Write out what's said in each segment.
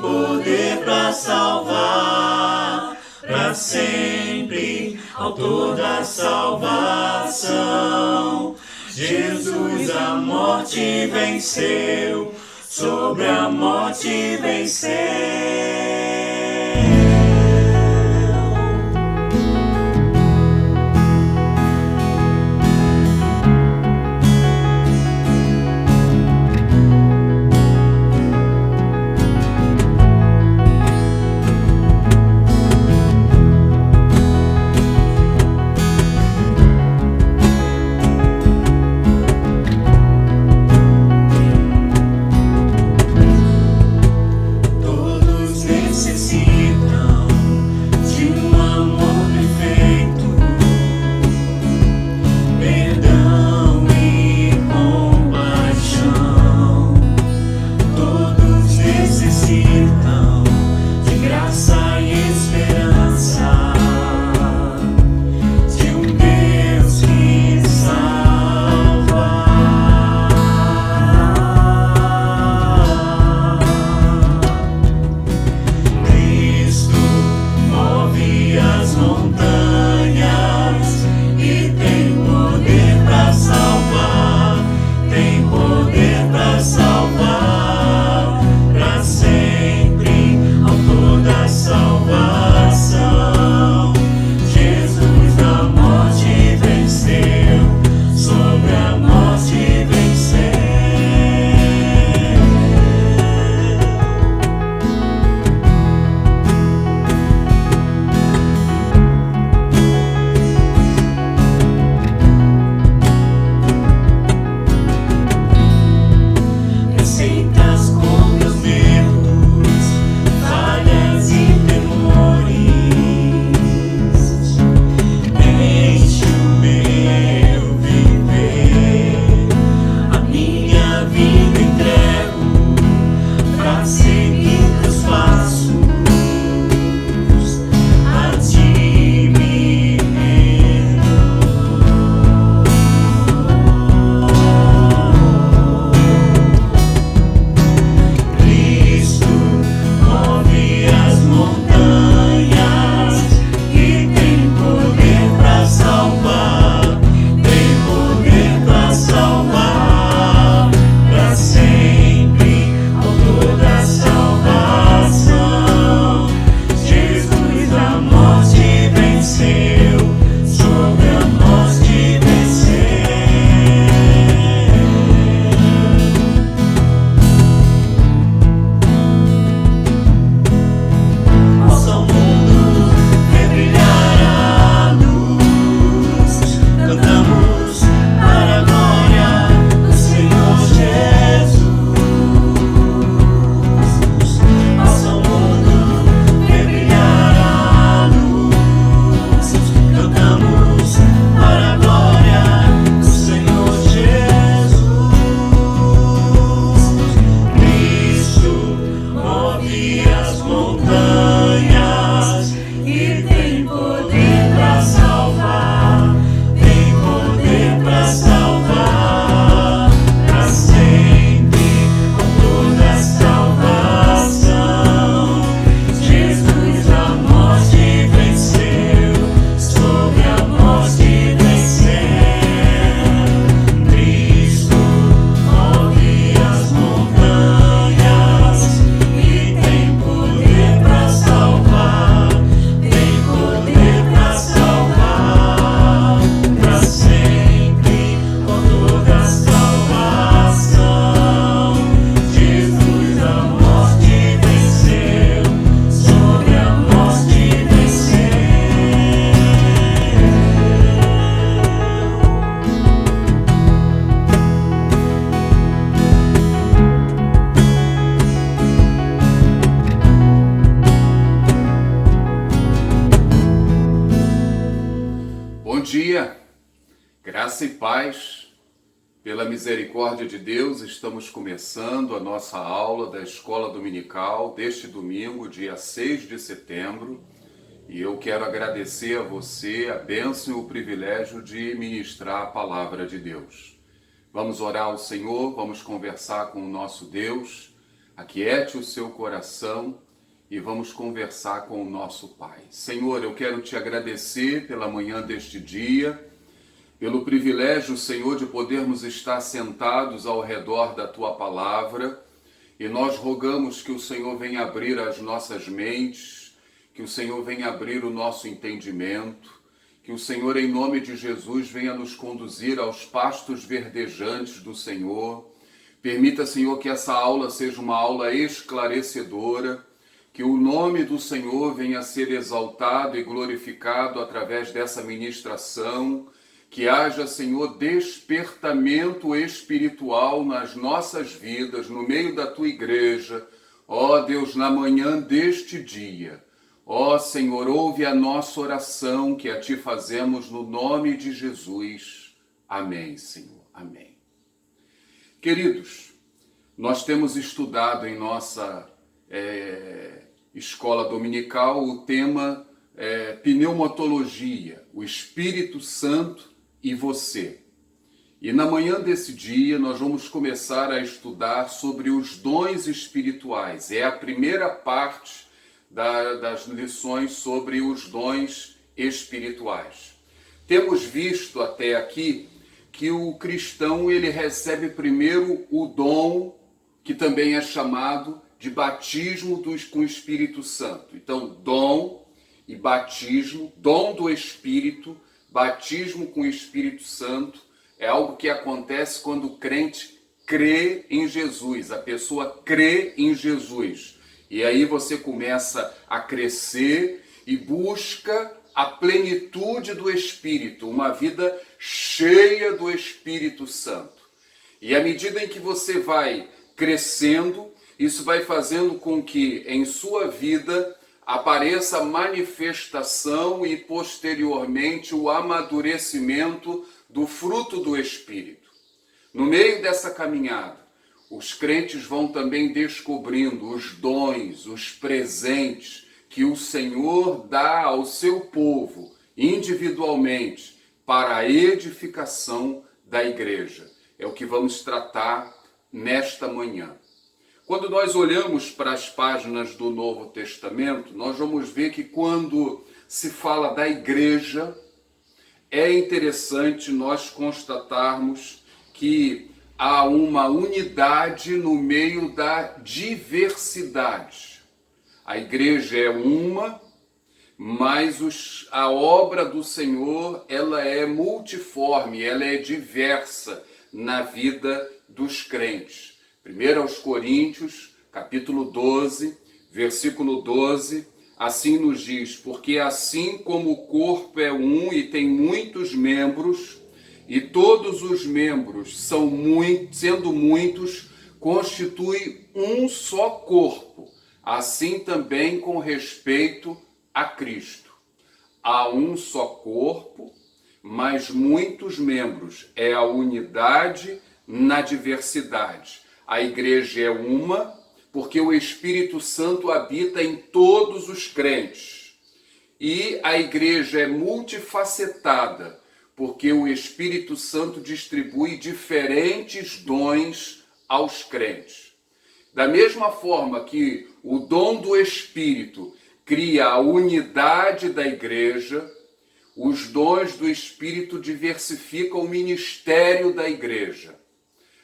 poder para salvar, para sempre, autor da salvação. Jesus a morte venceu, sobre a morte venceu. Graça e paz, pela misericórdia de Deus, estamos começando a nossa aula da Escola Dominical deste domingo, dia 6 de setembro, e eu quero agradecer a você a bênção e o privilégio de ministrar a palavra de Deus. Vamos orar ao Senhor, vamos conversar com o nosso Deus, Aquiete o seu coração e vamos conversar com o nosso Pai. Senhor, eu quero te agradecer pela manhã deste dia, pelo privilégio, Senhor, de podermos estar sentados ao redor da Tua Palavra, e nós rogamos que o Senhor venha abrir as nossas mentes, que o Senhor venha abrir o nosso entendimento, que o Senhor, em nome de Jesus, venha nos conduzir aos pastos verdejantes do Senhor. Permita, Senhor, que essa aula seja uma aula esclarecedora, que o nome do Senhor venha a ser exaltado e glorificado através dessa ministração, que haja, Senhor, despertamento espiritual nas nossas vidas, no meio da Tua igreja, ó Deus, na manhã deste dia. Ó Senhor, ouve a nossa oração que a Ti fazemos no nome de Jesus. Amém, Senhor. Amém. Queridos, nós temos estudado em nossa escola dominical o tema pneumatologia, o Espírito Santo e você. E na manhã desse dia nós vamos começar a estudar sobre os dons espirituais. É a primeira parte das lições sobre os dons espirituais. Temos visto até aqui que o cristão ele recebe primeiro o dom, que também é chamado de batismo com o Espírito Santo. Então, dom e batismo, dom do Espírito, batismo com o Espírito Santo, é algo que acontece quando o crente crê em Jesus, a pessoa crê em Jesus. E aí você começa a crescer e busca a plenitude do Espírito, uma vida cheia do Espírito Santo. E à medida em que você vai crescendo, isso vai fazendo com que em sua vida apareça a manifestação e posteriormente o amadurecimento do fruto do Espírito. No meio dessa caminhada, os crentes vão também descobrindo os dons, os presentes que o Senhor dá ao seu povo individualmente para a edificação da igreja. É o que vamos tratar nesta manhã. Quando nós olhamos para as páginas do Novo Testamento, nós vamos ver que quando se fala da igreja, é interessante nós constatarmos que há uma unidade no meio da diversidade. A igreja é uma, mas a obra do Senhor ela é multiforme, ela é diversa na vida dos crentes. 1 Coríntios, capítulo 12, versículo 12, assim nos diz: porque assim como o corpo é um e tem muitos membros, e todos os membros sendo muitos, constitui um só corpo, assim também com respeito a Cristo. Há um só corpo, mas muitos membros. É a unidade na diversidade. A igreja é uma, porque o Espírito Santo habita em todos os crentes. E a igreja é multifacetada, porque o Espírito Santo distribui diferentes dons aos crentes. Da mesma forma que o dom do Espírito cria a unidade da igreja, os dons do Espírito diversificam o ministério da igreja.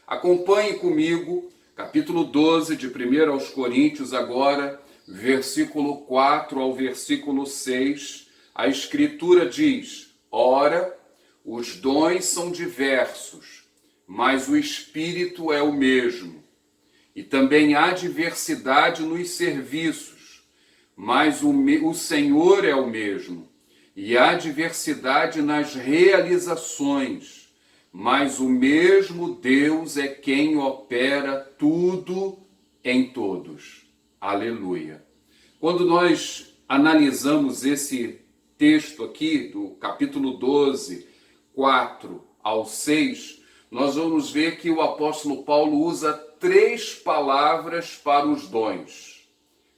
Acompanhe comigo, capítulo 12 de 1 aos Coríntios, agora, versículo 4 ao versículo 6. A Escritura diz: ora, os dons são diversos, mas o Espírito é o mesmo. E também há diversidade nos serviços, mas o Senhor é o mesmo. E há diversidade nas realizações, mas o mesmo Deus é quem opera tudo em todos. Aleluia. Quando nós analisamos esse texto aqui, do capítulo 12, 4 ao 6, nós vamos ver que o apóstolo Paulo usa 3 palavras para os dons.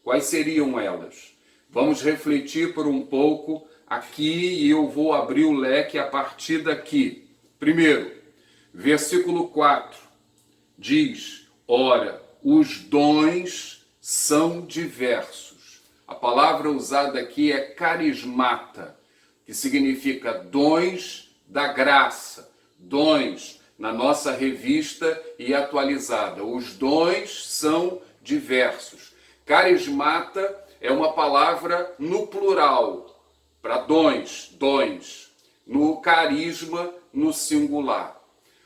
Quais seriam elas? Vamos refletir por um pouco aqui e eu vou abrir o leque a partir daqui. Primeiro, versículo 4 diz: ora, os dons são diversos. A palavra usada aqui é carismata, que significa dons da graça, dons na nossa revista e atualizada. Os dons são diversos. Carismata é uma palavra no plural, para dons, dons. No carisma, no singular.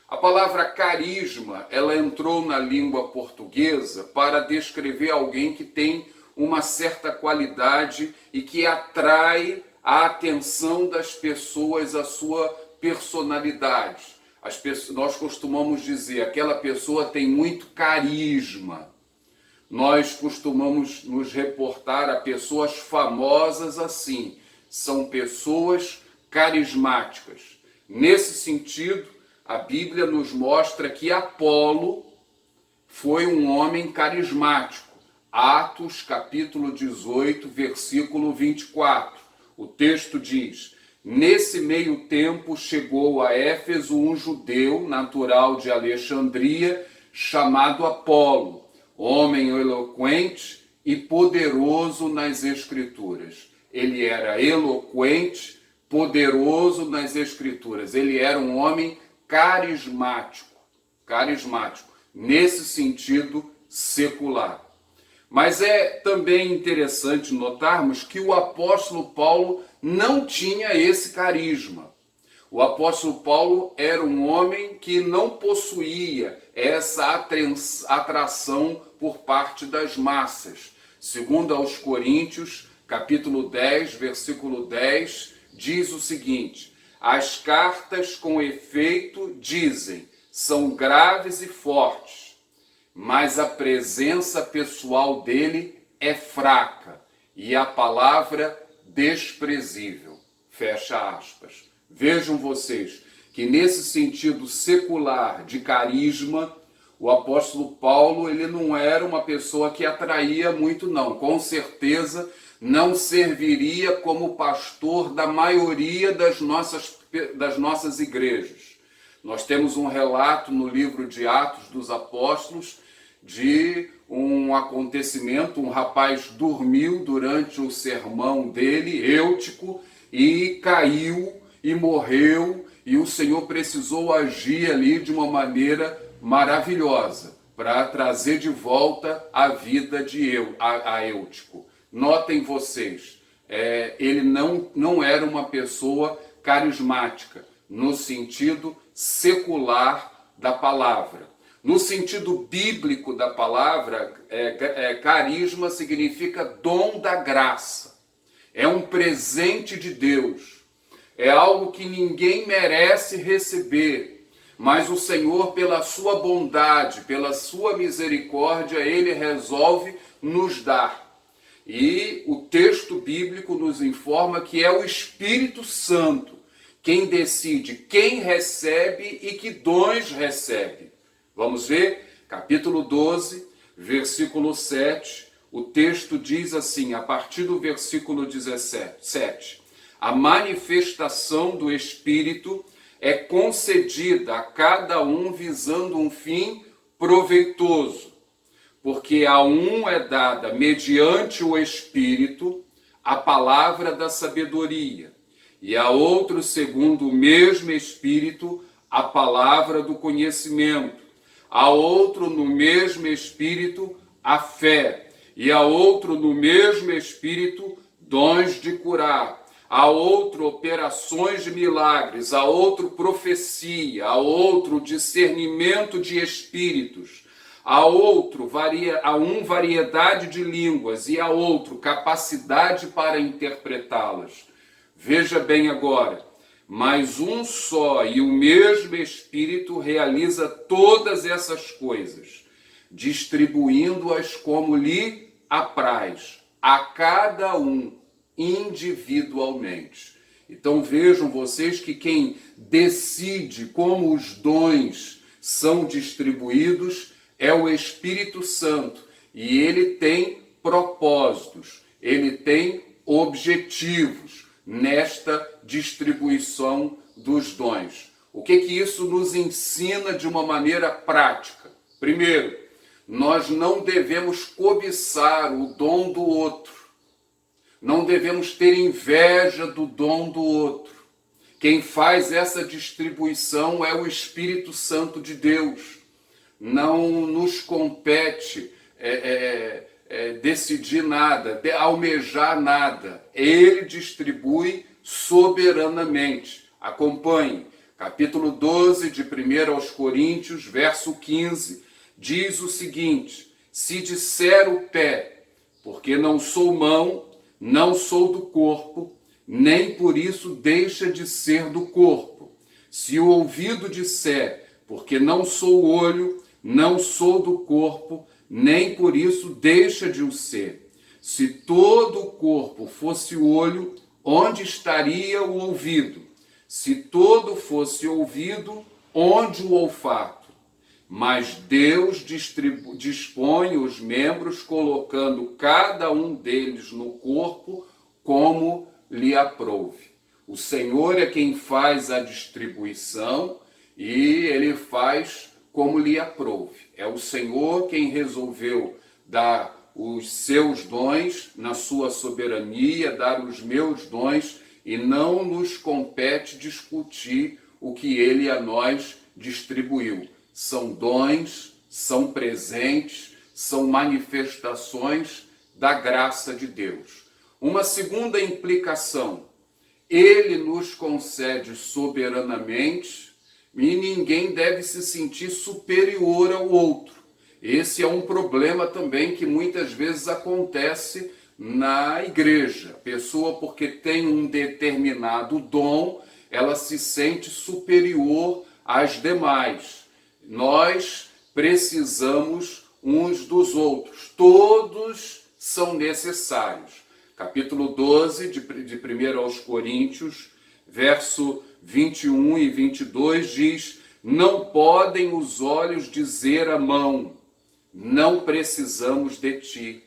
A palavra carisma, ela entrou na língua portuguesa para descrever alguém que tem uma certa qualidade e que atrai a atenção das pessoas à sua personalidade. Nós costumamos dizer, aquela pessoa tem muito carisma. Nós costumamos nos reportar a pessoas famosas assim. São pessoas carismáticas. Nesse sentido, a Bíblia nos mostra que Apolo foi um homem carismático. Atos, capítulo 18, versículo 24. O texto diz: nesse meio tempo chegou a Éfeso um judeu natural de Alexandria, chamado Apolo, homem eloquente e poderoso nas Escrituras. Ele era eloquente, poderoso nas Escrituras. Ele era um homem carismático, nesse sentido secular. Mas é também interessante notarmos que o apóstolo Paulo não tinha esse carisma. O apóstolo Paulo era um homem que não possuía essa atração por parte das massas. Segundo aos Coríntios, capítulo 10, versículo 10, diz o seguinte: as cartas com efeito dizem, são graves e fortes, mas a presença pessoal dele é fraca e a palavra desprezível. Fecha aspas. Vejam vocês que nesse sentido secular de carisma, o apóstolo Paulo, ele não era uma pessoa que atraía muito não. Com certeza não serviria como pastor da maioria das nossas igrejas. Nós temos um relato no livro de Atos dos Apóstolos de um acontecimento, um rapaz dormiu durante o sermão dele, Eutico, e caiu e morreu, e o Senhor precisou agir ali de uma maneira maravilhosa para trazer de volta a vida de Eutico. Notem vocês, ele não era uma pessoa carismática, no sentido secular da palavra. No sentido bíblico da palavra, carisma significa dom da graça. É um presente de Deus. É algo que ninguém merece receber, mas o Senhor, pela sua bondade, pela sua misericórdia, Ele resolve nos dar. E o texto bíblico nos informa que é o Espírito Santo quem decide quem recebe e que dons recebe. Vamos ver? Capítulo 12, versículo 7. O texto diz assim, a partir do versículo 17. A manifestação do Espírito é concedida a cada um visando um fim proveitoso, porque a um é dada, mediante o Espírito, a palavra da sabedoria, e a outro, segundo o mesmo Espírito, a palavra do conhecimento, a outro, no mesmo Espírito, a fé, e a outro, no mesmo Espírito, dons de curar, a outro operações de milagres, a outro profecia, a outro discernimento de espíritos, a um variedade de línguas e a outro capacidade para interpretá-las. Veja bem agora, mas um só e o mesmo Espírito realiza todas essas coisas, distribuindo-as como lhe apraz, a cada um individualmente. Então vejam vocês que quem decide como os dons são distribuídos é o Espírito Santo, e ele tem propósitos, ele tem objetivos nesta distribuição dos dons. O que isso nos ensina de uma maneira prática? Primeiro, nós não devemos cobiçar o dom do outro. Não devemos ter inveja do dom do outro. Quem faz essa distribuição é o Espírito Santo de Deus. Não nos compete decidir nada, almejar nada. Ele distribui soberanamente. Acompanhe. Capítulo 12 de 1 aos Coríntios, verso 15, diz o seguinte: se disser o pé, porque não sou mão, não sou do corpo, nem por isso deixa de ser do corpo. Se o ouvido disser, porque não sou olho, não sou do corpo, nem por isso deixa de o ser. Se todo o corpo fosse olho, onde estaria o ouvido? Se todo fosse ouvido, onde o olfato? Mas Deus dispõe os membros, colocando cada um deles no corpo como lhe aprouve. O Senhor é quem faz a distribuição e ele faz como lhe aprouve. É o Senhor quem resolveu dar os seus dons na sua soberania, dar os meus dons, e não nos compete discutir o que ele a nós distribuiu. São dons, são presentes, são manifestações da graça de Deus. Uma segunda implicação: ele nos concede soberanamente e ninguém deve se sentir superior ao outro. Esse é um problema também que muitas vezes acontece na igreja. A pessoa, porque tem um determinado dom, ela se sente superior às demais. Nós precisamos uns dos outros. Todos são necessários. Capítulo 12 de 1 aos Coríntios, verso 21 e 22 diz: não podem os olhos dizer à mão, não precisamos de ti,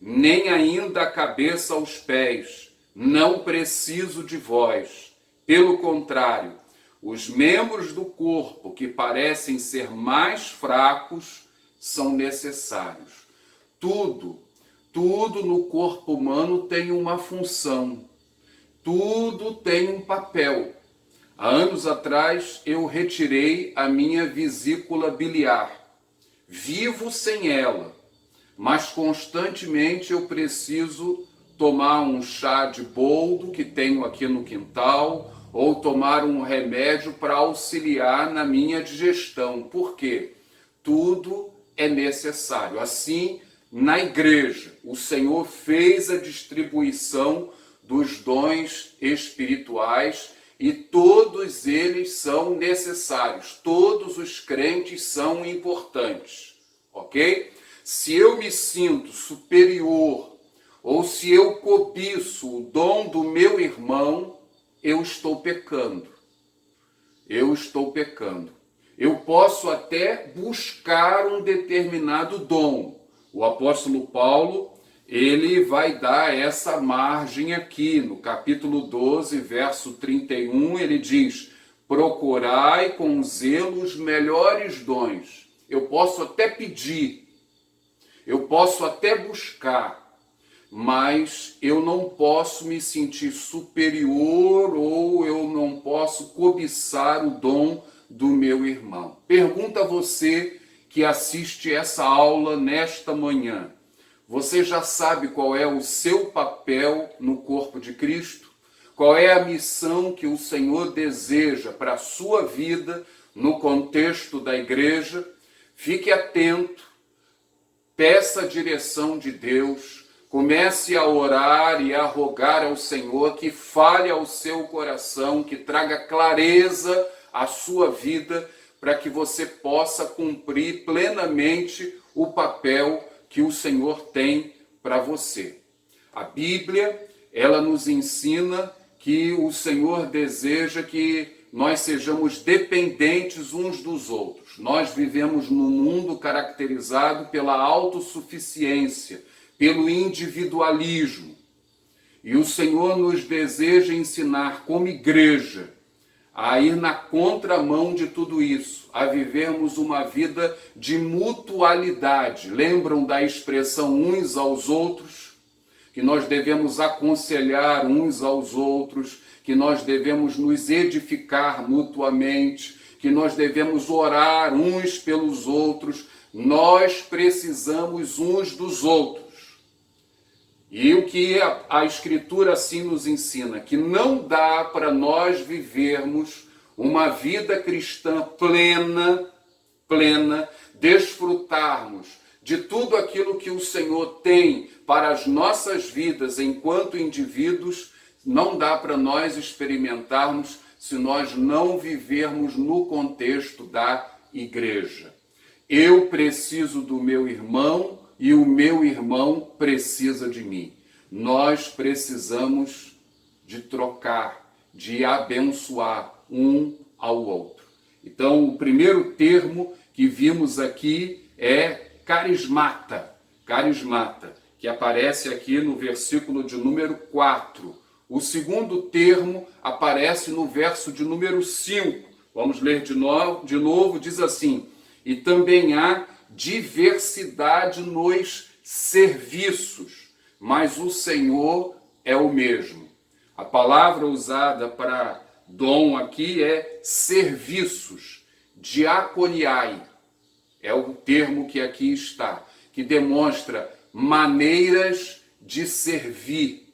nem ainda a cabeça aos pés, não preciso de vós. Pelo contrário, os membros do corpo que parecem ser mais fracos são necessários. Tudo no corpo humano tem uma função, tudo tem um papel. Há anos atrás eu retirei a minha vesícula biliar. Vivo sem ela, mas constantemente eu preciso tomar um chá de boldo que tenho aqui no quintal, ou tomar um remédio para auxiliar na minha digestão. Por quê? Tudo é necessário. Assim, na igreja, o Senhor fez a distribuição dos dons espirituais e todos eles são necessários. Todos os crentes são importantes, ok? Se eu me sinto superior ou se eu cobiço o dom do meu irmão, eu estou pecando. Eu estou pecando. Eu posso até buscar um determinado dom. O apóstolo Paulo, ele vai dar essa margem aqui, no capítulo 12, verso 31, ele diz: procurai com zelo os melhores dons. Eu posso até pedir, eu posso até buscar, mas eu não posso me sentir superior ou eu não posso cobiçar o dom do meu irmão. Pergunta a você que assiste essa aula nesta manhã: você já sabe qual é o seu papel no corpo de Cristo? Qual é a missão que o Senhor deseja para a sua vida no contexto da igreja? Fique atento, peça a direção de Deus, comece a orar e a rogar ao Senhor que fale ao seu coração, que traga clareza à sua vida, para que você possa cumprir plenamente o papel que o Senhor tem para você. A Bíblia, ela nos ensina que o Senhor deseja que nós sejamos dependentes uns dos outros. Nós vivemos num mundo caracterizado pela autossuficiência, pelo individualismo. E o Senhor nos deseja ensinar como igreja a ir na contramão de tudo isso, a vivermos uma vida de mutualidade. Lembram da expressão uns aos outros? Que nós devemos aconselhar uns aos outros, que nós devemos nos edificar mutuamente, que nós devemos orar uns pelos outros. Nós precisamos uns dos outros. E o que a Escritura assim nos ensina, que não dá para nós vivermos uma vida cristã plena, desfrutarmos de tudo aquilo que o Senhor tem para as nossas vidas enquanto indivíduos, não dá para nós experimentarmos se nós não vivermos no contexto da igreja. Eu preciso do meu irmão e o meu irmão precisa de mim. Nós precisamos de trocar, de abençoar um ao outro. Então, o primeiro termo que vimos aqui é carismata, que aparece aqui no versículo de número 4. O segundo termo aparece no verso de número 5. Vamos ler de novo, diz assim: e também há diversidade nos serviços, mas o Senhor é o mesmo. A palavra usada para dom aqui é serviços, diaconiai, é o termo que aqui está, que demonstra maneiras de servir.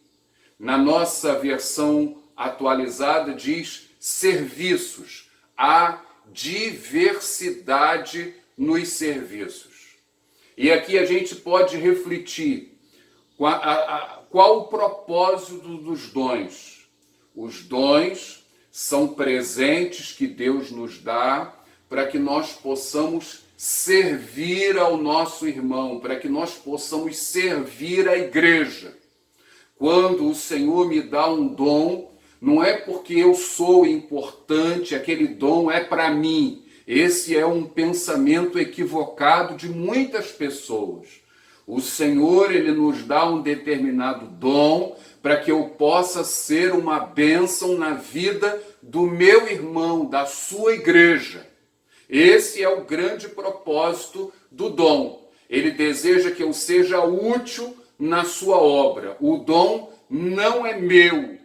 Na nossa versão atualizada diz serviços, há diversidade nos serviços. E aqui a gente pode refletir qual o propósito dos dons. Os dons são presentes que Deus nos dá para que nós possamos servir ao nosso irmão, para que nós possamos servir a igreja. Quando o Senhor me dá um dom, não é porque eu sou importante, aquele dom é para mim. Esse é um pensamento equivocado de muitas pessoas. O Senhor, Ele nos dá um determinado dom para que eu possa ser uma bênção na vida do meu irmão, da sua igreja. Esse é o grande propósito do dom. Ele deseja que eu seja útil na sua obra. O dom não é meu,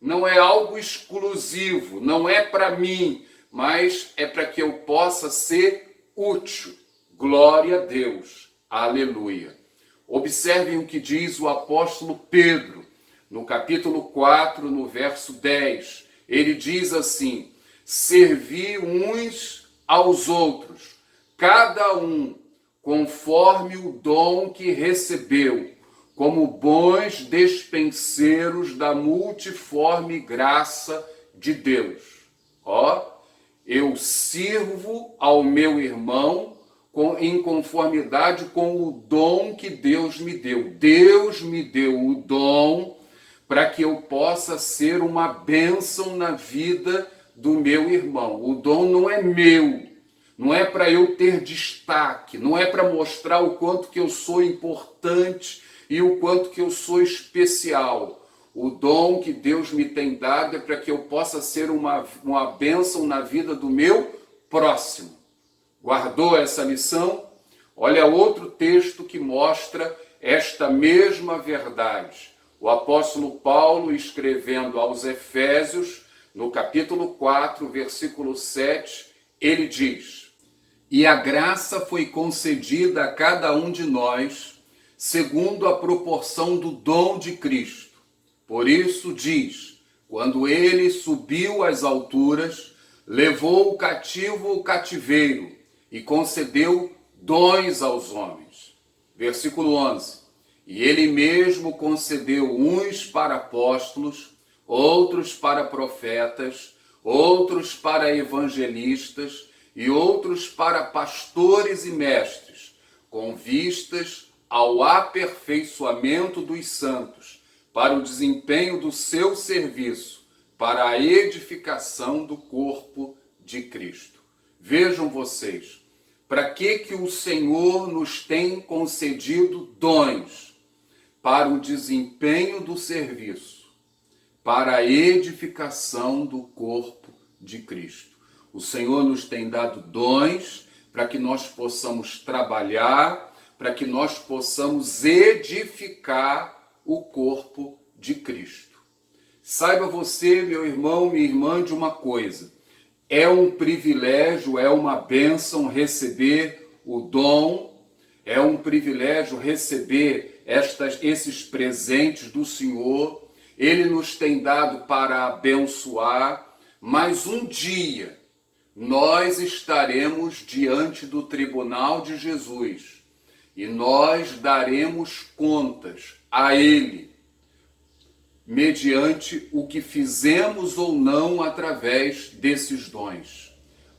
não é algo exclusivo, não é para mim, mas é para que eu possa ser útil. Glória a Deus. Aleluia. Observem o que diz o apóstolo Pedro, no capítulo 4, no verso 10. Ele diz assim: servi uns aos outros, cada um conforme o dom que recebeu, como bons despenseiros da multiforme graça de Deus. Eu sirvo ao meu irmão em conformidade com o dom que Deus me deu. Deus me deu o dom para que eu possa ser uma bênção na vida do meu irmão. O dom não é meu, não é para eu ter destaque, não é para mostrar o quanto que eu sou importante e o quanto que eu sou especial. O dom que Deus me tem dado é para que eu possa ser uma bênção na vida do meu próximo. Guardou essa lição? Olha outro texto que mostra esta mesma verdade. O apóstolo Paulo, escrevendo aos Efésios, no capítulo 4, versículo 7, ele diz: e a graça foi concedida a cada um de nós, segundo a proporção do dom de Cristo. Por isso diz: quando ele subiu às alturas, levou o cativo o cativeiro e concedeu dons aos homens. Versículo 11. E ele mesmo concedeu uns para apóstolos, outros para profetas, outros para evangelistas e outros para pastores e mestres, com vistas ao aperfeiçoamento dos santos, para o desempenho do seu serviço, para a edificação do corpo de Cristo. Vejam vocês, para que o Senhor nos tem concedido dons? Para o desempenho do serviço, para a edificação do corpo de Cristo. O Senhor nos tem dado dons para que nós possamos trabalhar, para que nós possamos edificar o corpo de Cristo. Saiba você, meu irmão, minha irmã, de uma coisa: é um privilégio, é uma bênção receber o dom, é um privilégio receber esses presentes do Senhor. Ele nos tem dado para abençoar, mas um dia nós estaremos diante do tribunal de Jesus e nós daremos contas a Ele, mediante o que fizemos ou não através desses dons.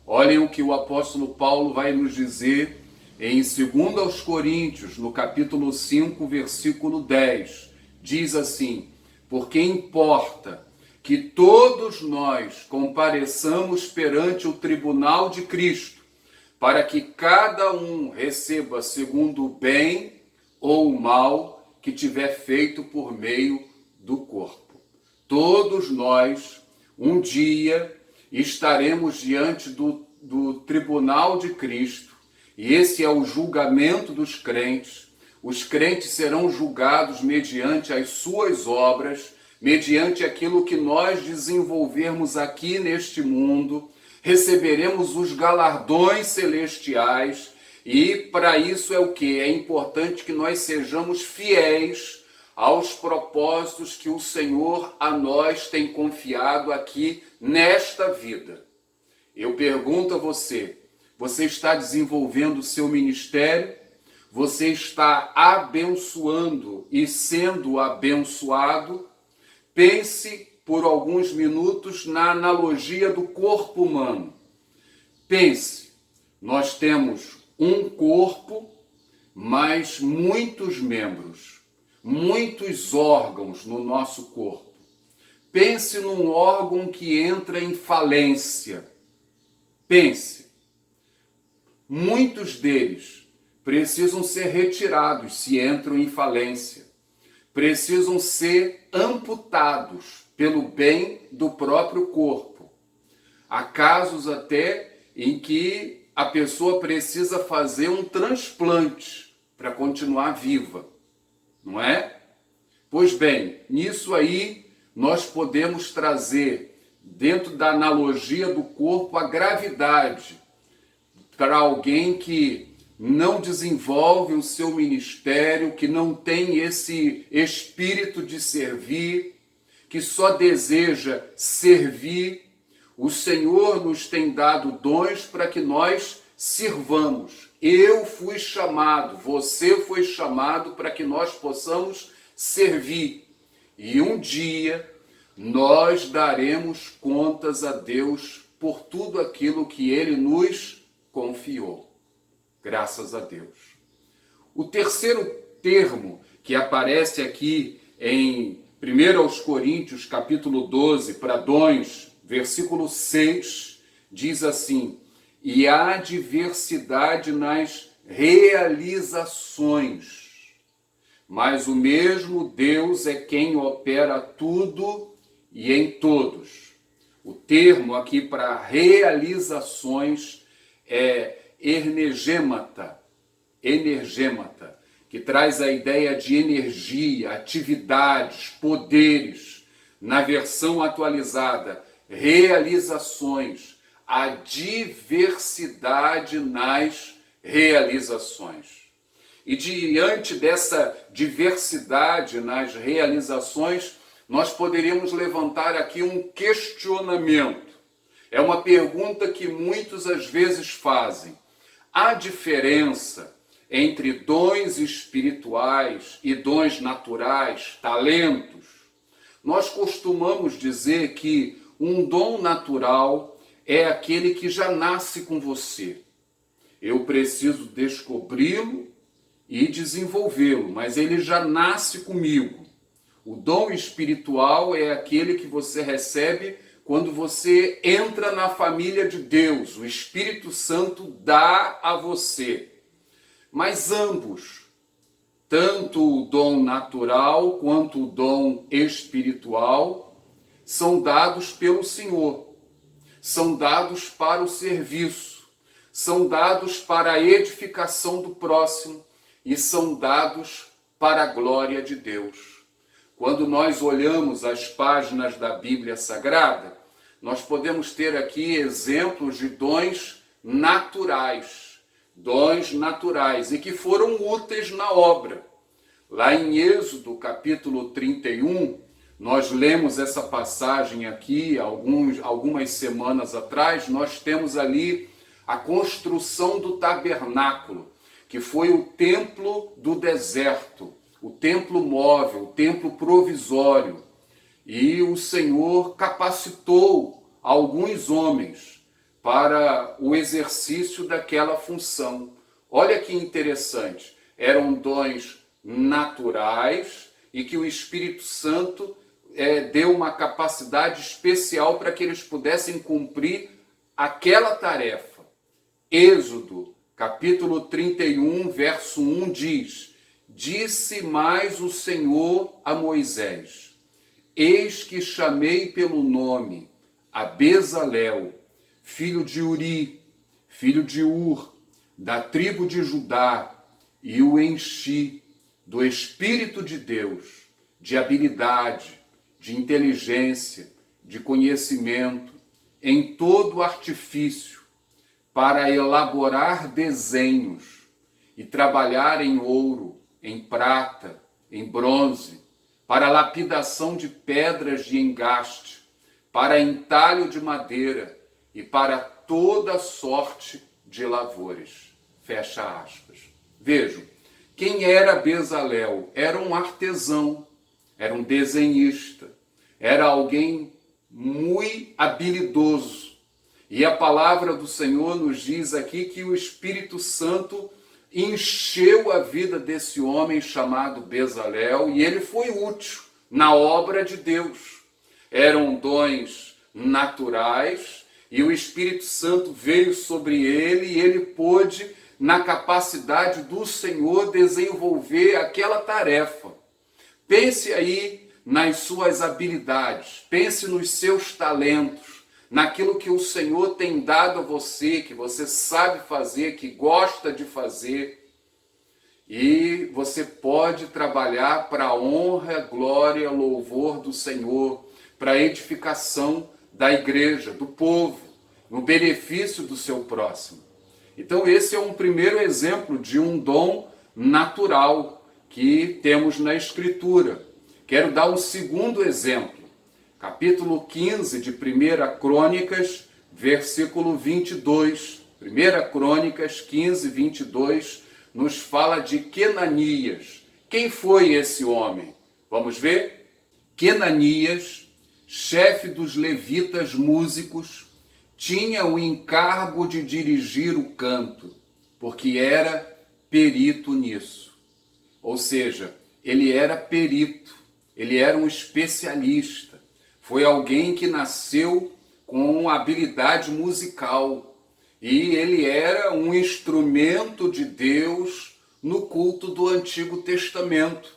Olhem o que o apóstolo Paulo vai nos dizer em 2 Coríntios, no capítulo 5, versículo 10. Diz assim: porque importa que todos nós compareçamos perante o tribunal de Cristo, para que cada um receba segundo o bem ou o mal que tiver feito por meio do corpo. Todos nós, um dia, estaremos diante do tribunal de Cristo, e esse é o julgamento dos crentes. Os crentes serão julgados mediante as suas obras, mediante aquilo que nós desenvolvermos aqui neste mundo. Receberemos os galardões celestiais, e para isso é o que? É importante que nós sejamos fiéis aos propósitos que o Senhor a nós tem confiado aqui nesta vida. Eu pergunto a você: você está desenvolvendo o seu ministério? Você está abençoando e sendo abençoado? Pense por alguns minutos na analogia do corpo humano. Pense, nós temos um corpo, mas muitos membros, muitos órgãos no nosso corpo. Pense num órgão que entra em falência. Pense, muitos deles precisam ser retirados se entram em falência. Precisam ser amputados pelo bem do próprio corpo. Há casos até em que a pessoa precisa fazer um transplante para continuar viva, não é? Pois bem, nisso aí nós podemos trazer, dentro da analogia do corpo, a gravidade para alguém que não desenvolve o seu ministério, que não tem esse espírito de servir, que só deseja servir. O Senhor nos tem dado dons para que nós sirvamos. Eu fui chamado, você foi chamado para que nós possamos servir. E um dia nós daremos contas a Deus por tudo aquilo que Ele nos confiou. Graças a Deus. O terceiro termo que aparece aqui em 1 Coríntios, capítulo 12, para dons, versículo 6, diz assim: e há diversidade nas realizações, mas o mesmo Deus é quem opera tudo e em todos. O termo aqui para realizações é energêmata, que traz a ideia de energia, atividades, poderes. Na versão atualizada, realizações, a diversidade nas realizações. E diante dessa diversidade nas realizações, nós poderíamos levantar aqui um questionamento. É uma pergunta que muitos às vezes fazem. Há diferença entre dons espirituais e dons naturais, talentos? Nós costumamos dizer que um dom natural é aquele que já nasce com você. Eu preciso descobri-lo e desenvolvê-lo, mas ele já nasce comigo. O dom espiritual é aquele que você recebe quando você entra na família de Deus. O Espírito Santo dá a você. Mas ambos, tanto o dom natural quanto o dom espiritual, são dados pelo Senhor. são dados para o serviço, são dados para a edificação do próximo e são dados para a glória de Deus. Quando nós olhamos as páginas da Bíblia Sagrada, nós podemos ter aqui exemplos de dons naturais e que foram úteis na obra. Lá em Êxodo, capítulo 31, nós lemos essa passagem aqui algumas semanas atrás. Nós temos ali a construção do tabernáculo, que foi o templo do deserto, o templo móvel, o templo provisório. E o Senhor capacitou alguns homens para o exercício daquela função. Olha que interessante, eram dons naturais e que o Espírito Santo deu uma capacidade especial para que eles pudessem cumprir aquela tarefa. Êxodo, capítulo 31, verso 1 diz: Disse mais o Senhor a Moisés: Eis que chamei pelo nome a Bezalel, filho de Uri, filho de Ur, da tribo de Judá, e o enchi do Espírito de Deus, de habilidade, de inteligência, de conhecimento, em todo artifício, para elaborar desenhos e trabalhar em ouro, em prata, em bronze, para lapidação de pedras de engaste, para entalho de madeira e para toda sorte de lavores. Fecha aspas. Vejam, quem era Bezalel? Era um artesão, era um desenhista, era alguém muito habilidoso. E a palavra do Senhor nos diz aqui que o Espírito Santo encheu a vida desse homem chamado Bezalel e ele foi útil na obra de Deus. Eram dons naturais e o Espírito Santo veio sobre ele e ele pôde, na capacidade do Senhor, desenvolver aquela tarefa. Pense aí nas suas habilidades, pense nos seus talentos, naquilo que o Senhor tem dado a você, que você sabe fazer, que gosta de fazer. E você pode trabalhar para a honra, glória, louvor do Senhor, para a edificação da igreja, do povo, no benefício do seu próximo. Então esse é um primeiro exemplo de um dom natural que temos na Escritura. Quero dar um segundo exemplo. Capítulo 15 de 1 Crônicas, versículo 22. 1 Crônicas 15, 22, nos fala de Quenanias. Quem foi esse homem? Vamos ver? Quenanias, chefe dos levitas músicos, tinha o encargo de dirigir o canto, porque era perito nisso. Ou seja, ele era perito, ele era um especialista. Foi alguém que nasceu com habilidade musical e ele era um instrumento de Deus no culto do Antigo Testamento.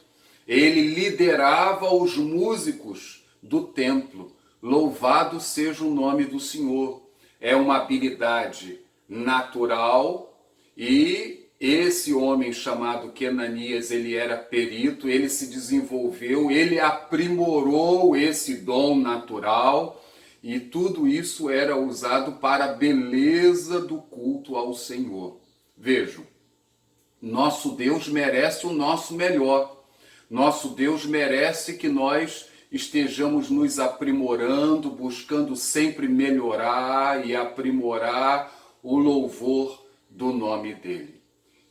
Ele liderava os músicos do templo. Louvado seja o nome do Senhor. É uma habilidade natural e esse homem chamado Quenanias, ele era perito, ele se desenvolveu, ele aprimorou esse dom natural e tudo isso era usado para a beleza do culto ao Senhor. Vejam, nosso Deus merece o nosso melhor. Nosso Deus merece que nós estejamos nos aprimorando, buscando sempre melhorar e aprimorar o louvor do nome dele.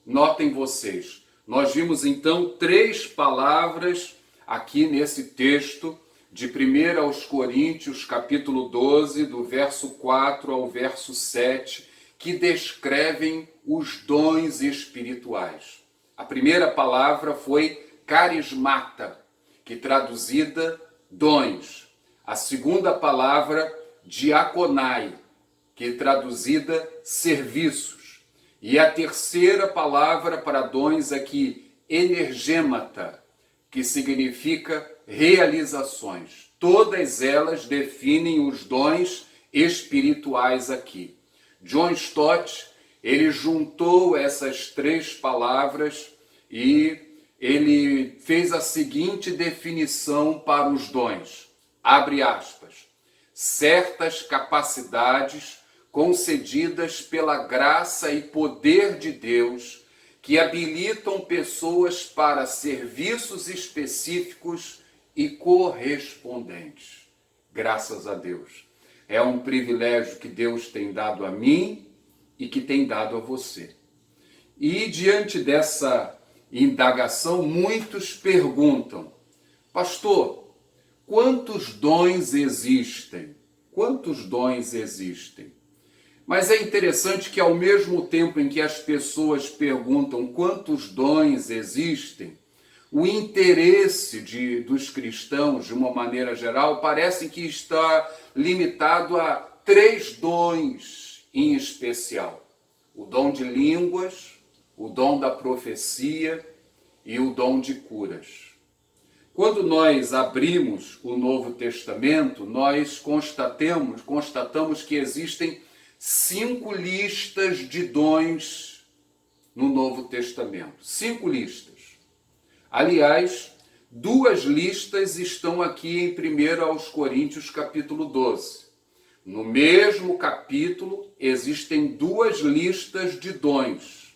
Notem vocês, nós vimos então 3 palavras aqui nesse texto de 1 aos Coríntios, capítulo 12, do verso 4 ao verso 7, que descrevem os dons espirituais. A primeira palavra foi carismata, que traduzida dons. A segunda palavra, diaconai, que traduzida serviços. E a terceira palavra para dons aqui, energêmata, que significa realizações. Todas elas definem os dons espirituais aqui. John Stott, ele juntou essas três palavras e ele fez a seguinte definição para os dons, abre aspas, certas capacidades concedidas pela graça e poder de Deus que habilitam pessoas para serviços específicos e correspondentes. Graças a Deus. É um privilégio que Deus tem dado a mim e que tem dado a você. E diante dessa indagação, muitos perguntam, pastor, quantos dons existem? Quantos dons existem? Mas é interessante que ao mesmo tempo em que as pessoas perguntam quantos dons existem, o interesse dos cristãos, de uma maneira geral, parece que está limitado a 3 dons em especial. O dom de línguas, o dom da profecia e o dom de curas. Quando nós abrimos o Novo Testamento, nós constatamos que existem 5 listas de dons no Novo Testamento. 5 listas. Aliás, 2 listas estão aqui em 1 Coríntios capítulo 12. No mesmo capítulo existem 2 listas de dons.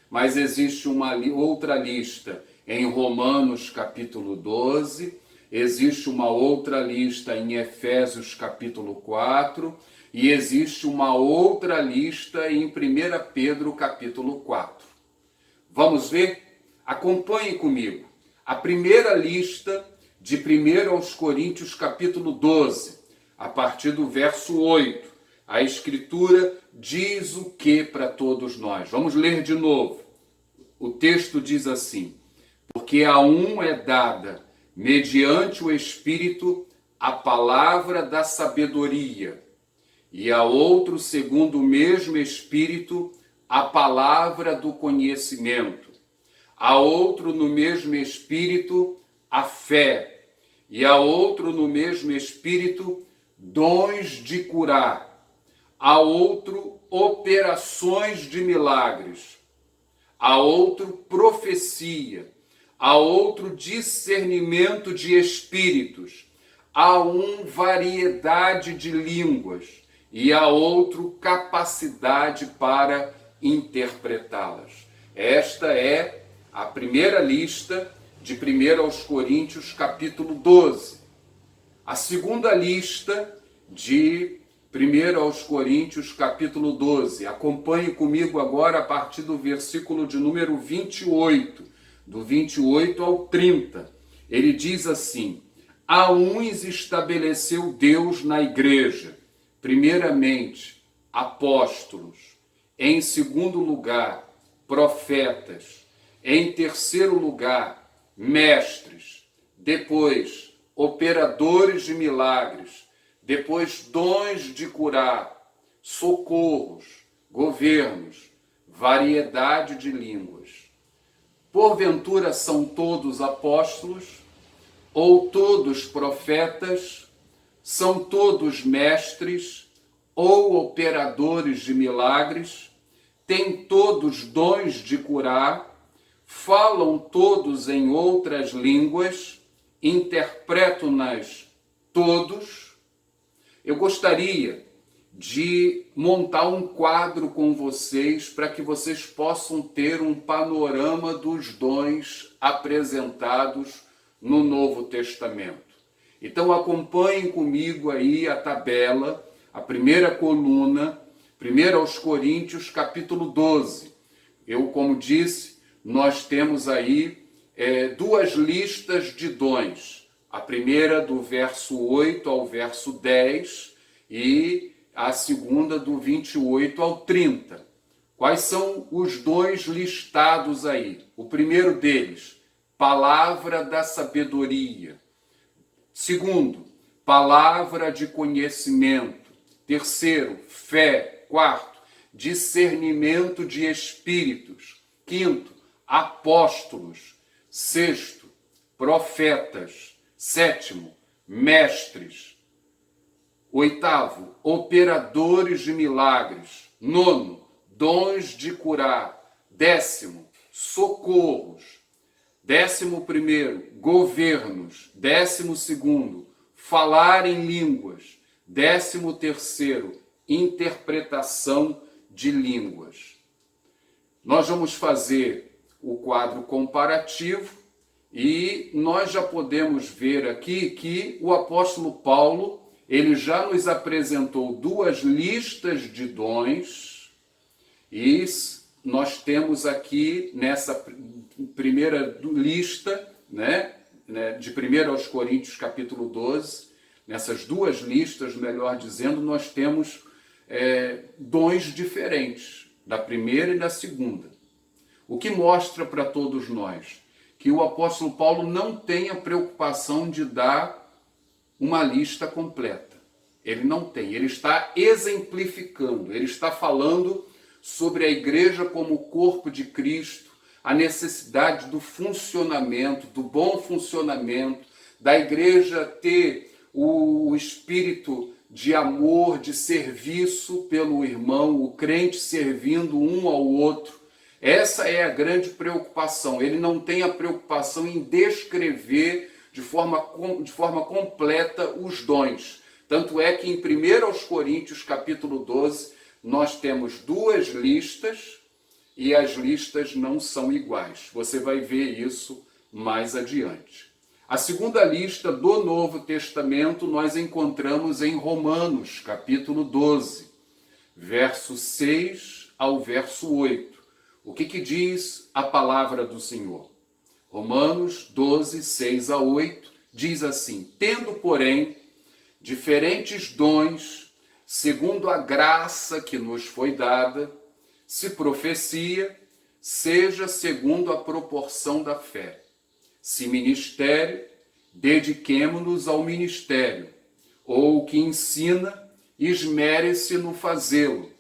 Mas existe uma outra lista em Romanos capítulo 12, existe uma outra lista em Efésios capítulo 4 e existe uma outra lista em 1 Pedro capítulo 4. Vamos ver? Acompanhe comigo. A primeira lista de 1 Coríntios capítulo 12, a partir do verso 8. A Escritura diz o que para todos nós? Vamos ler de novo. O texto diz assim, porque a um é dada, mediante o Espírito, a palavra da sabedoria, e a outro, segundo o mesmo Espírito, a palavra do conhecimento, a outro, no mesmo Espírito, a fé, e a outro, no mesmo Espírito, dons de curar, a outro, operações de milagres, a outro, profecia, a outro, discernimento de espíritos, a um, variedade de línguas, e a outro, capacidade para interpretá-las. Esta é a primeira lista de 1 Coríntios capítulo 12. A segunda lista de 1 Coríntios capítulo 12. Acompanhe comigo agora a partir do versículo de número 28, do 28 ao 30. Ele diz assim, a uns estabeleceu Deus na igreja, primeiramente, apóstolos, em segundo lugar, profetas, em terceiro lugar, mestres, depois, operadores de milagres, depois, dons de curar, socorros, governos, variedade de línguas. Porventura são todos apóstolos, ou todos profetas, são todos mestres, ou operadores de milagres, têm todos dons de curar, falam todos em outras línguas, interpretam-nas todos. Eu gostaria de montar um quadro com vocês para que vocês possam ter um panorama dos dons apresentados no Novo Testamento. Então acompanhem comigo aí a tabela, a primeira coluna, 1 Coríntios capítulo 12. Eu, como disse, nós temos aí 2 listas de dons. A primeira do verso 8 ao verso 10 e a segunda do 28 ao 30. Quais são os dons listados aí? O primeiro deles, palavra da sabedoria. Segundo, palavra de conhecimento. Terceiro, fé. Quarto, discernimento de espíritos. Quinto, apóstolos. Sexto, profetas. Sétimo, mestres. Oitavo, operadores de milagres. Nono, dons de curar. Décimo, socorros. 11º, governos. 12º, falar em línguas. 13º, interpretação de línguas. Nós vamos fazer o quadro comparativo e nós já podemos ver aqui que o apóstolo Paulo, ele já nos apresentou duas listas de dons e nós temos aqui nessa primeira lista, de 1 aos Coríntios capítulo 12, nessas duas listas, melhor dizendo, nós temos dons diferentes, da primeira e da segunda. O que mostra para todos nós que o apóstolo Paulo não tem a preocupação de dar uma lista completa. Ele não tem, ele está exemplificando, ele está falando sobre a igreja como corpo de Cristo, a necessidade do funcionamento, do bom funcionamento, da igreja ter o espírito de amor, de serviço pelo irmão, o crente servindo um ao outro. Essa é a grande preocupação. Ele não tem a preocupação em descrever de forma completa os dons. Tanto é que em 1 aos Coríntios, capítulo 12, nós temos duas listas e as listas não são iguais. Você vai ver isso mais adiante. A segunda lista do Novo Testamento nós encontramos em Romanos, capítulo 12, verso 6 ao verso 8. O que diz a palavra do Senhor? Romanos 12, 6 a 8, diz assim: tendo, porém, diferentes dons, segundo a graça que nos foi dada, se profecia, seja segundo a proporção da fé. Se ministério, dediquemo-nos ao ministério. Ou o que ensina, esmere-se no fazê-lo.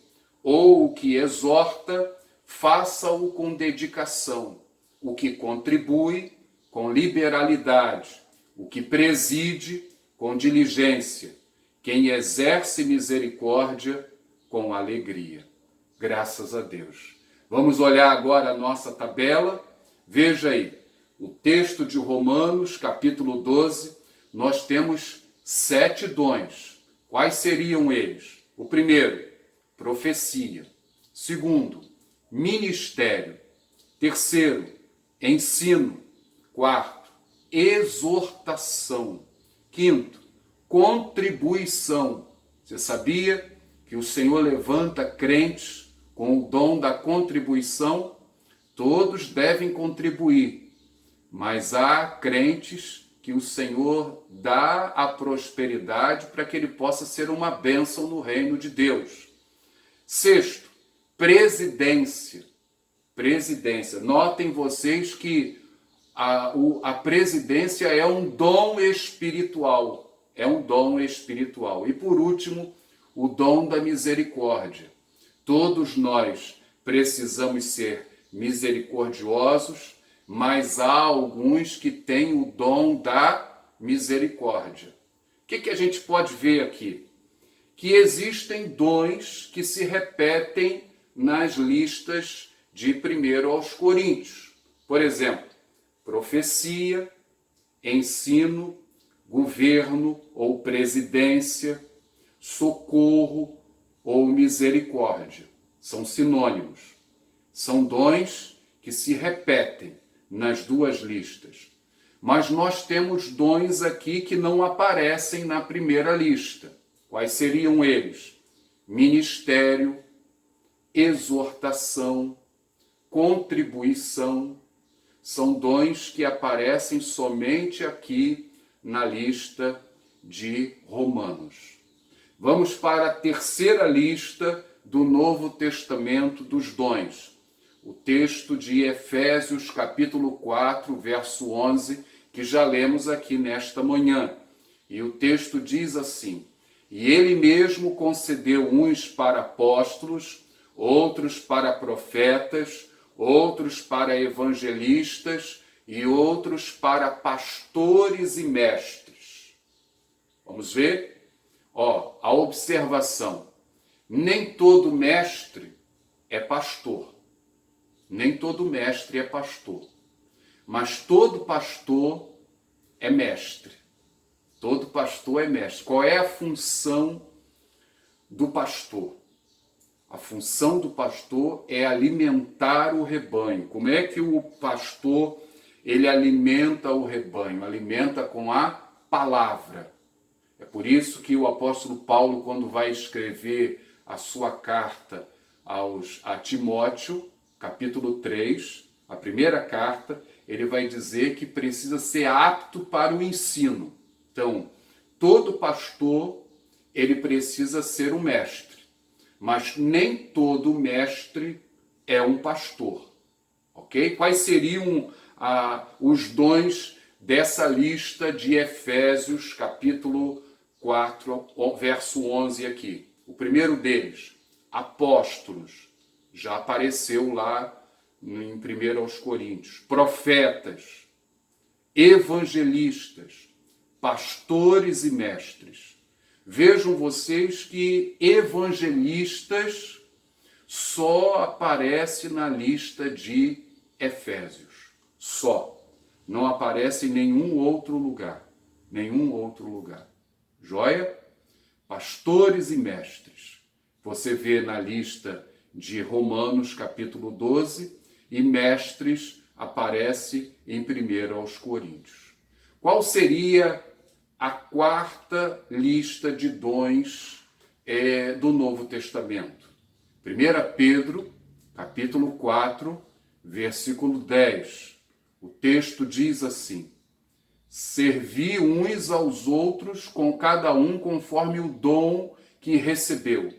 Ou o que exorta, faça-o com dedicação. O que contribui, com liberalidade. O que preside, com diligência. Quem exerce misericórdia, com alegria. Graças a Deus. Vamos olhar agora a nossa tabela. Veja aí. O texto de Romanos, capítulo 12, nós temos 7 dons. Quais seriam eles? O primeiro, profecia. Segundo, ministério. Terceiro, ensino. Quarto, exortação. Quinto, contribuição. Você sabia que o Senhor levanta crentes com o dom da contribuição? Todos devem contribuir. Mas há crentes que o Senhor dá a prosperidade para que ele possa ser uma bênção no reino de Deus. Sexto, presidência. Presidência. Notem vocês que a presidência é um dom espiritual. É um dom espiritual. E por último, o dom da misericórdia. Todos nós precisamos ser misericordiosos, mas há alguns que têm o dom da misericórdia. O que a gente pode ver aqui? Que existem dons que se repetem nas listas de 1 aos Coríntios. Por exemplo, profecia, ensino, governo ou presidência, socorro ou misericórdia. São sinônimos. São dons que se repetem nas duas listas. Mas nós temos dons aqui que não aparecem na primeira lista. Quais seriam eles? Ministério, exortação, contribuição. São dons que aparecem somente aqui na lista de Romanos. Vamos para a terceira lista do Novo Testamento dos dons. O texto de Efésios, capítulo 4, verso 11, que já lemos aqui nesta manhã. E o texto diz assim: e ele mesmo concedeu uns para apóstolos, outros para profetas, outros para evangelistas e outros para pastores e mestres. Vamos ver? Ó, a observação. Nem todo mestre é pastor. Nem todo mestre é pastor. Mas todo pastor é mestre. Todo pastor é mestre. Qual é a função do pastor? A função do pastor é alimentar o rebanho. Como é que o pastor ele alimenta o rebanho? Alimenta com a palavra. É por isso que o apóstolo Paulo, quando vai escrever a sua carta a Timóteo, capítulo 3, a primeira carta, ele vai dizer que precisa ser apto para o ensino. Então, todo pastor, ele precisa ser um mestre, mas nem todo mestre é um pastor, ok? Quais seriam os dons dessa lista de Efésios, capítulo 4, verso 11 aqui? O primeiro deles, apóstolos, já apareceu lá em 1 Coríntios. Profetas, evangelistas, pastores e mestres. Vejam vocês que evangelistas só aparece na lista de Efésios. Só. Não aparece em nenhum outro lugar. Nenhum outro lugar. Joia? Pastores e mestres. Você vê na lista de Romanos, capítulo 12, e mestres aparece em 1 Coríntios. Qual seria a quarta lista de dons do Novo Testamento? 1 Pedro, capítulo 4, versículo 10. O texto diz assim: servi uns aos outros com cada um conforme o dom que recebeu,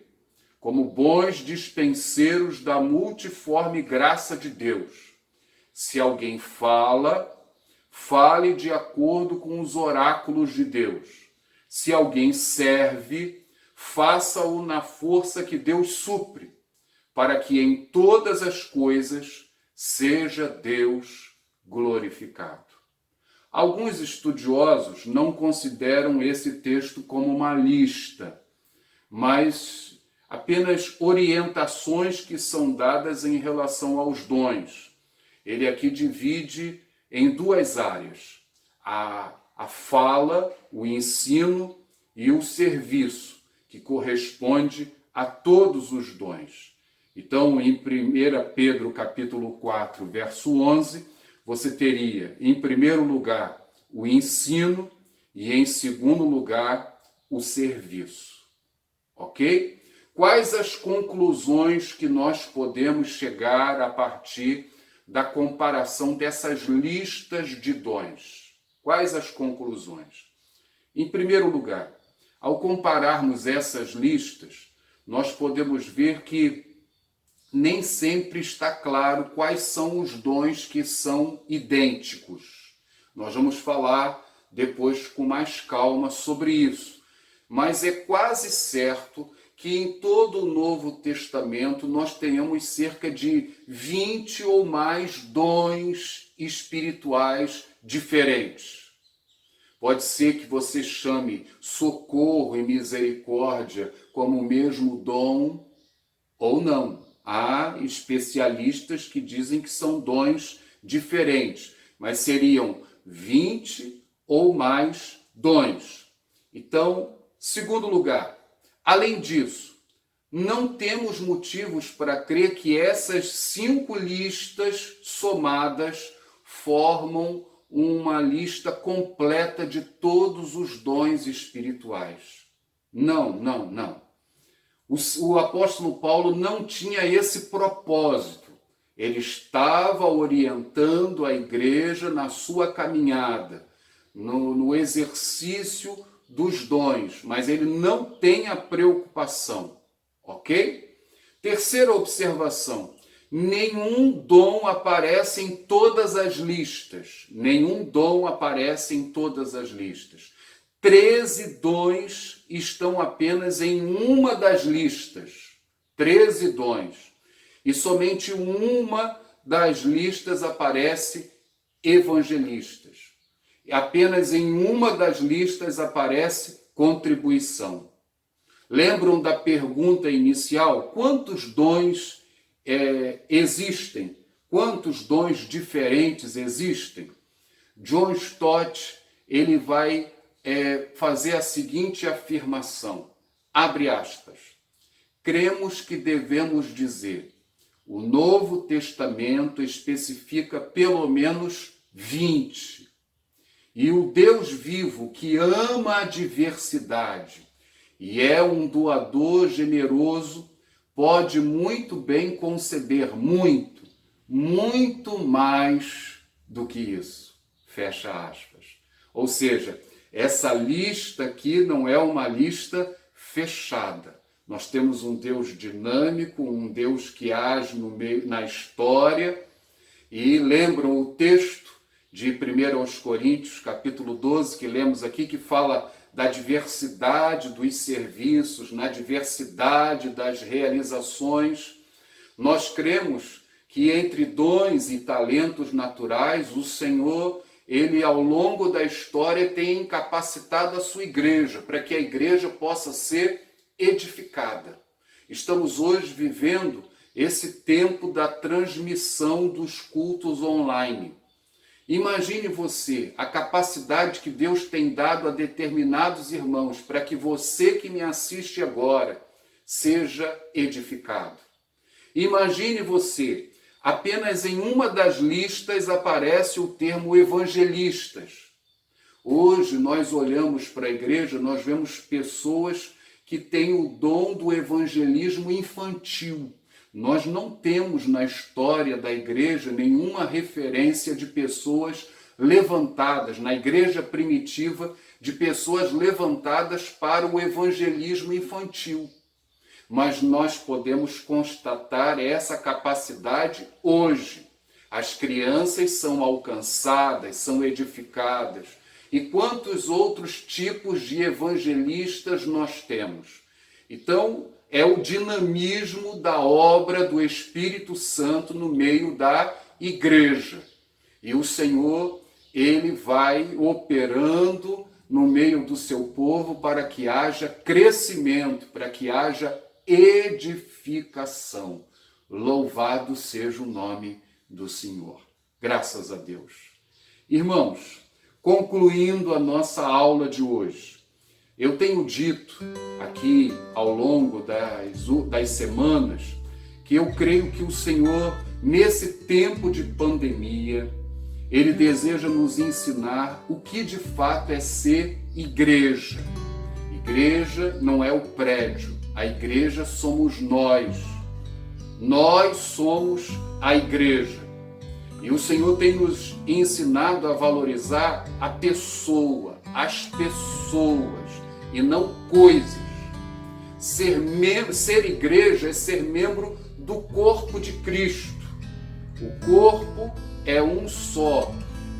como bons dispenseiros da multiforme graça de Deus. Se alguém fala, fale de acordo com os oráculos de Deus. Se alguém serve, faça-o na força que Deus supre, para que em todas as coisas seja Deus glorificado. Alguns estudiosos não consideram esse texto como uma lista, mas apenas orientações que são dadas em relação aos dons. Ele aqui divide em duas áreas: a fala, o ensino e o serviço, que corresponde a todos os dons. Então, em 1 Pedro capítulo 4, verso 11, você teria, em primeiro lugar, o ensino e, em segundo lugar, o serviço. Ok? Quais as conclusões que nós podemos chegar a partir da comparação dessas listas de dons? Quais as conclusões? Em primeiro lugar, ao compararmos essas listas, nós podemos ver que nem sempre está claro quais são os dons que são idênticos. Nós vamos falar depois com mais calma sobre isso. Mas é quase certo que em todo o Novo Testamento nós tenhamos cerca de 20 ou mais dons espirituais diferentes. Pode ser que você chame socorro e misericórdia como o mesmo dom ou não. Há especialistas que dizem que são dons diferentes, mas seriam 20 ou mais dons. Então, segundo lugar, além disso, não temos motivos para crer que essas 5 listas somadas formam uma lista completa de todos os dons espirituais. Não. O apóstolo Paulo não tinha esse propósito. Ele estava orientando a igreja na sua caminhada, no exercício dos dons, mas ele não tem a preocupação, ok? Terceira observação: nenhum dom aparece em todas as listas. Nenhum dom aparece em todas as listas. 13 dons estão apenas em uma das listas. 13 dons. E somente uma das listas aparece evangelistas. E apenas em uma das listas aparece contribuição. Lembram da pergunta inicial? Quantos dons existem? Quantos dons diferentes existem? John Stott, ele vai fazer a seguinte afirmação, abre aspas, cremos que devemos dizer, o Novo Testamento especifica pelo menos 20, e o Deus vivo que ama a diversidade e é um doador generoso, pode muito bem conceber muito mais do que isso. Fecha aspas. Ou seja, essa lista aqui não é uma lista fechada. Nós temos um Deus dinâmico, um Deus que age na história. E lembram o texto de 1 Coríntios, capítulo 12, que lemos aqui, que fala da diversidade dos serviços, na diversidade das realizações. Nós cremos que entre dons e talentos naturais, o Senhor, ele ao longo da história tem capacitado a sua igreja, para que a igreja possa ser edificada. Estamos hoje vivendo esse tempo da transmissão dos cultos online. Imagine você a capacidade que Deus tem dado a determinados irmãos para que você que me assiste agora seja edificado. Imagine você, apenas em uma das listas aparece o termo evangelistas. Hoje nós olhamos para a igreja, nós vemos pessoas que têm o dom do evangelismo infantil. Nós não temos na história da igreja nenhuma referência de pessoas levantadas, na igreja primitiva, de pessoas levantadas para o evangelismo infantil. Mas nós podemos constatar essa capacidade hoje. As crianças são alcançadas, são edificadas. E quantos outros tipos de evangelistas nós temos? Então, é o dinamismo da obra do Espírito Santo no meio da igreja. E o Senhor, ele vai operando no meio do seu povo para que haja crescimento, para que haja edificação. Louvado seja o nome do Senhor. Graças a Deus. Irmãos, concluindo a nossa aula de hoje, eu tenho dito aqui ao longo das semanas que eu creio que o Senhor, nesse tempo de pandemia, Ele deseja nos ensinar o que de fato é ser igreja. Igreja não é o prédio, a igreja somos nós. Nós somos a igreja. E o Senhor tem nos ensinado a valorizar a pessoa, as pessoas, e não coisas. Ser igreja é ser membro do corpo de Cristo. O corpo é um só,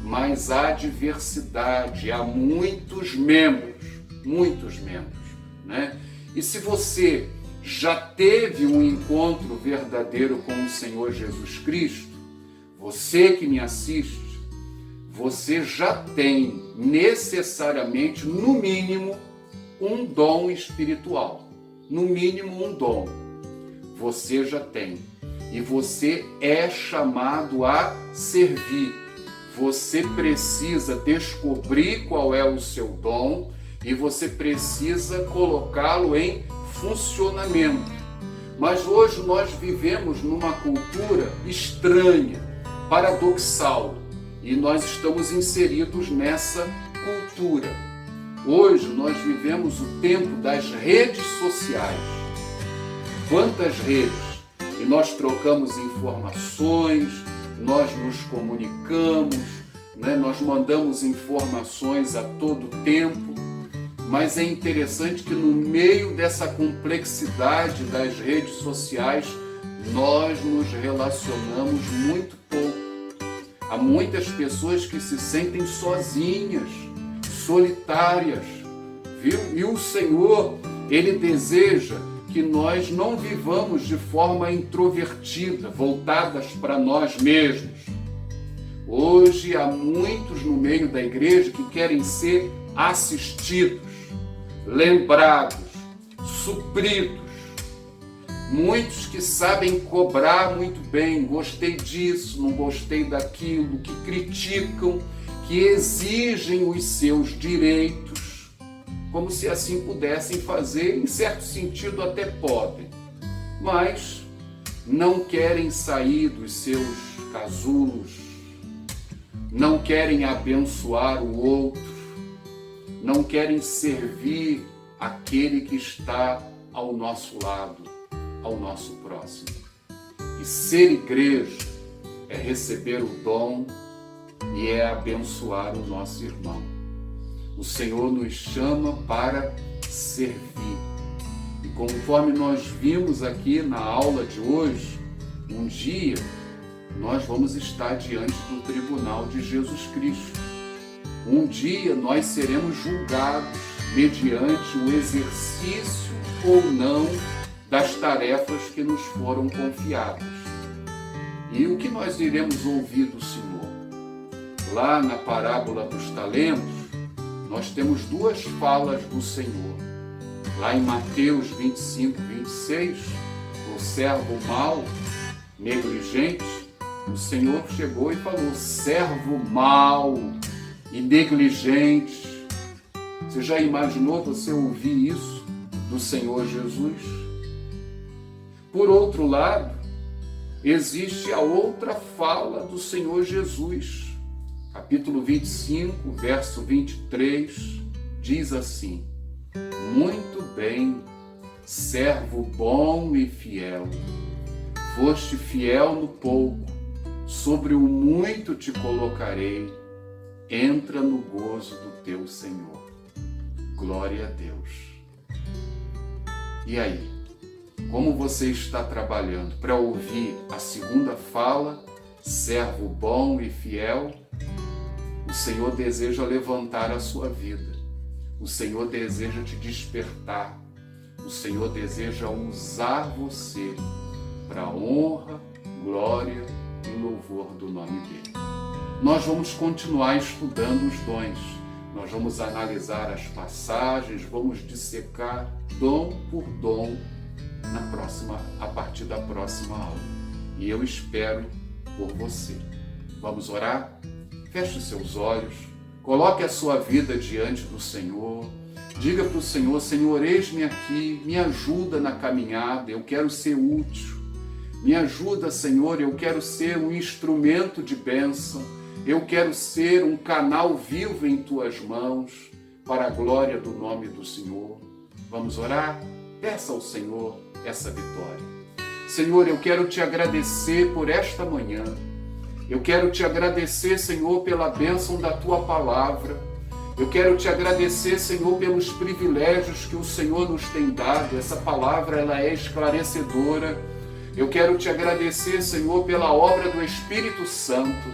mas há diversidade, há muitos membros, né? E se você já teve um encontro verdadeiro com o Senhor Jesus Cristo, você que me assiste, você já tem necessariamente, no mínimo, um dom espiritual. No mínimo um dom. Você já tem. E você é chamado a servir. Você precisa descobrir qual é o seu dom e você precisa colocá-lo em funcionamento. Mas hoje nós vivemos numa cultura estranha, paradoxal, e nós estamos inseridos nessa cultura. Hoje nós vivemos o tempo das redes sociais. Quantas redes? E nós trocamos informações, nós nos comunicamos, né? Nós mandamos informações a todo tempo, mas é interessante que no meio dessa complexidade das redes sociais, nós nos relacionamos muito pouco. Há muitas pessoas que se sentem sozinhas, solitárias, viu? E o Senhor, Ele deseja que nós não vivamos de forma introvertida, voltadas para nós mesmos. Hoje há muitos no meio da igreja que querem ser assistidos, lembrados, supridos. Muitos que sabem cobrar muito bem, gostei disso, não gostei daquilo, que criticam, que exigem os seus direitos, como se assim pudessem fazer, em certo sentido até podem, mas não querem sair dos seus casulos, não querem abençoar o outro, não querem servir aquele que está ao nosso lado, ao nosso próximo. E ser igreja é receber o dom e é abençoar o nosso irmão. O Senhor nos chama para servir. E conforme nós vimos aqui na aula de hoje, um dia nós vamos estar diante do tribunal de Jesus Cristo. Um dia nós seremos julgados mediante o exercício ou não das tarefas que nos foram confiadas. E o que nós iremos ouvir do Senhor? Lá na parábola dos talentos, nós temos duas falas do Senhor. Lá em Mateus 25, 26, o servo mau, negligente, o Senhor chegou e falou: servo mau e negligente. Você já imaginou você ouvir isso do Senhor Jesus? Por outro lado, existe a outra fala do Senhor Jesus. Capítulo 25, verso 23, diz assim: muito bem, servo bom e fiel. Foste fiel no pouco, sobre o muito te colocarei. Entra no gozo do teu Senhor. Glória a Deus. E aí, como você está trabalhando para ouvir a segunda fala, servo bom e fiel? O Senhor deseja levantar a sua vida. O Senhor deseja te despertar. O Senhor deseja usar você para a honra, glória e louvor do nome dele. Nós vamos continuar estudando os dons. Nós vamos analisar as passagens, vamos dissecar dom por dom a partir da próxima aula. E eu espero por você. Vamos orar? Feche os seus olhos, coloque a sua vida diante do Senhor, diga para o Senhor: Senhor, eis-me aqui, me ajuda na caminhada, eu quero ser útil. Me ajuda, Senhor, eu quero ser um instrumento de bênção, eu quero ser um canal vivo em Tuas mãos, para a glória do nome do Senhor. Vamos orar? Peça ao Senhor essa vitória. Senhor, eu quero Te agradecer por esta manhã. Eu quero Te agradecer, Senhor, pela bênção da Tua palavra. Eu quero Te agradecer, Senhor, pelos privilégios que o Senhor nos tem dado. Essa palavra, ela é esclarecedora. Eu quero Te agradecer, Senhor, pela obra do Espírito Santo.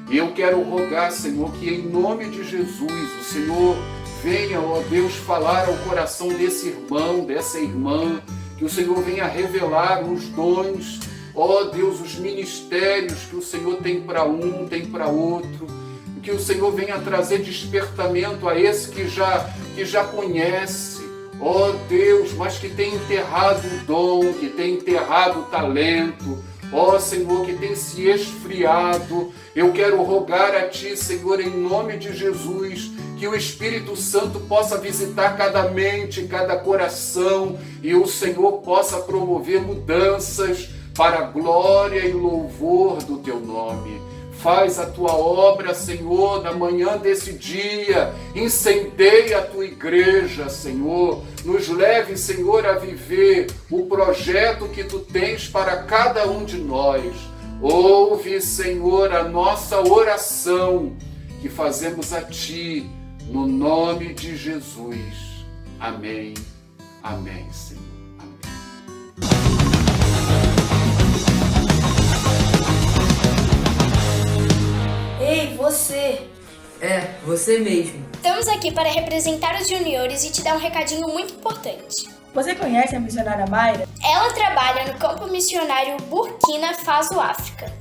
E eu quero rogar, Senhor, que em nome de Jesus, o Senhor venha, ó Deus, falar ao coração desse irmão, dessa irmã, que o Senhor venha revelar os dons, ó Deus, os ministérios que o Senhor tem para um, tem para outro, que o Senhor venha trazer despertamento a esse que já conhece, ó Deus, mas que tem enterrado o dom, que tem enterrado o talento, ó Senhor, que tem se esfriado. Eu quero rogar a Ti, Senhor, em nome de Jesus, que o Espírito Santo possa visitar cada mente, cada coração, e o Senhor possa promover mudanças para a glória e louvor do Teu nome. Faz a Tua obra, Senhor, na manhã desse dia. Incendeia a Tua igreja, Senhor. Nos leve, Senhor, a viver o projeto que Tu tens para cada um de nós. Ouve, Senhor, a nossa oração que fazemos a Ti, no nome de Jesus. Amém. Amém, Senhor. Ei, você! É, você mesmo. Estamos aqui para representar os juniores e te dar um recadinho muito importante. Você conhece a missionária Mayra? Ela trabalha no campo missionário Burkina Faso, África.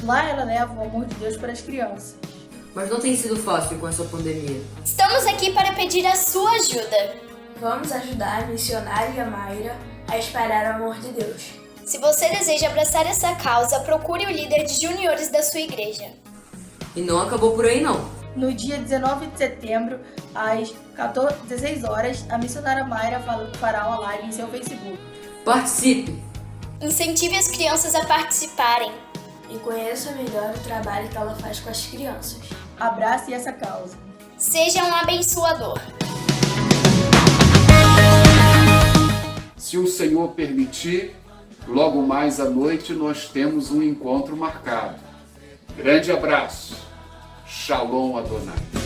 Lá ela leva o amor de Deus para as crianças. Mas não tem sido fácil com essa pandemia. Estamos aqui para pedir a sua ajuda. Vamos ajudar a missionária Mayra a espalhar o amor de Deus. Se você deseja abraçar essa causa, procure o líder de juniores da sua igreja. E não acabou por aí não. No dia 19 de setembro, às 16 horas, a missionária Mayra fará uma live em seu Facebook. Participe! Incentive as crianças a participarem. E conheça melhor o trabalho que ela faz com as crianças. Abrace essa causa. Seja um abençoador. Se o Senhor permitir, logo mais à noite nós temos um encontro marcado. Grande abraço. Shalom Adonai.